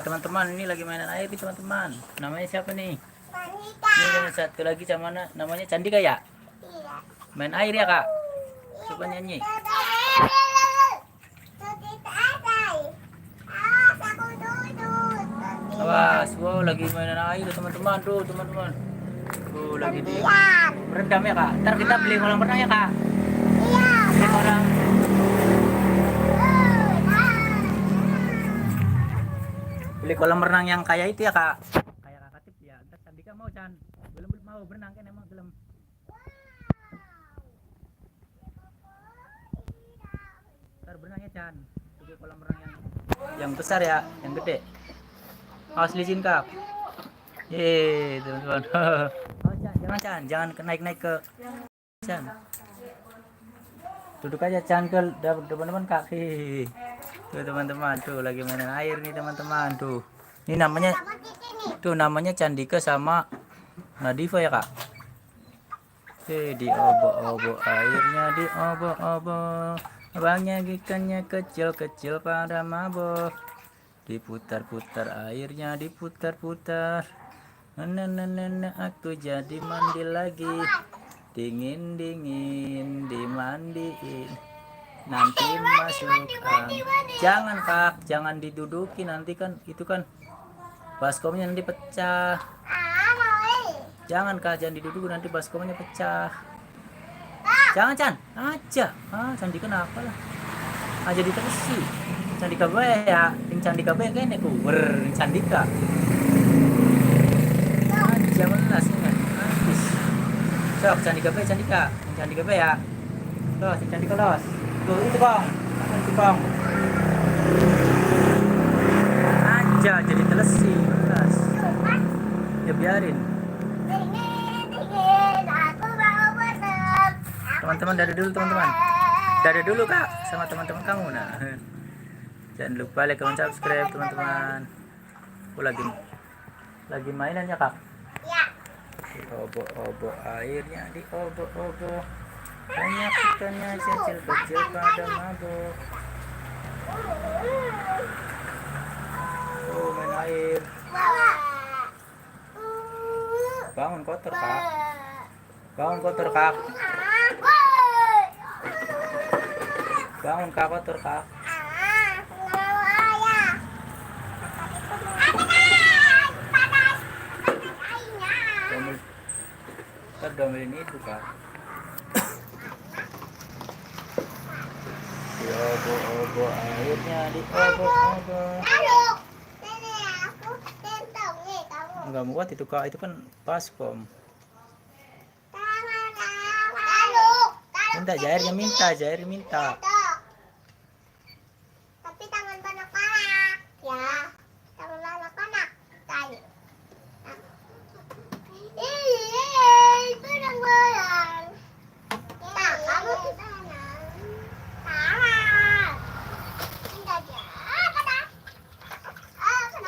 Teman-teman, ini lagi mainan air nih teman-teman. Namanya siapa nih? Monika. Ini yang satu lagi sama namanya Candika ya? Iya. Main air ya kak? Coba nyanyi. Awas, wow lagi mainan air teman-teman tuh teman-teman. Tuh lagi di rendam ya kak. Ntar kita beli kolam renang ya kak. Iya. Beli kolam. Beli kolam renang yang kayak itu ya kak. Kayak kakak tip ya. Ntar Candika mau Chan. Belum mau berenang kan emang belum. Ntar berenang ya Chan. Beli kolam renang yang besar ya, yang gede. Awas licin kak. Yeay teman-teman. Oh, Chan, jangan Chan, jangan naik-naik ke Chan. Duduk aja Chan ke depan-depan kak. Hihihi. Tuh teman-teman, tuh lagi mainan air nih teman-teman tuh. Ini namanya Candika sama Nadifa ya kak. Diobok-obok airnya diobok-obok. Abangnya ikannya kecil-kecil pada mabok. Diputar-putar airnya diputar-putar. Nenek aku jadi mandi lagi. Dingin-dingin dimandiin. Nanti masuk jangan kak, jangan diduduki nanti kan itu kan baskomnya nanti pecah. Jangan kak, jangan diduduki nanti baskomnya pecah. Jangan Chan, aja. Candi kenapa lah? Aja ditersi. Candika bae ya, Candika bae kayaknya kuwer Candika. Aja melas ini. Habis. Sok Candika bae ya. Los, Candika los. Tuh itu bang, itu bang. Aja jadi telesi, melas. Ya biarin. Teman-teman dari dulu teman-teman. Dari dulu kak sama teman-teman kamu nah. Jangan lupa like, comment, subscribe teman-teman. Aku lagi mainan ya kak. Iya. Diobok-obok airnya diobok-obok. Banyak ikannya kecil-kecil pada mabuk. Oh main air. Bangun kotor kak. Bangun kotor kak. Bangun kak kotor kak. Domelin itu kak. Diobok-obok airnya diobok-obok. Enggak muat itu kak, itu kan baskom. Minta jairnya minta. Tapi tangan panak-panak ya, tangan panak-panak tadi. Itu yang goyang. Nah, kamu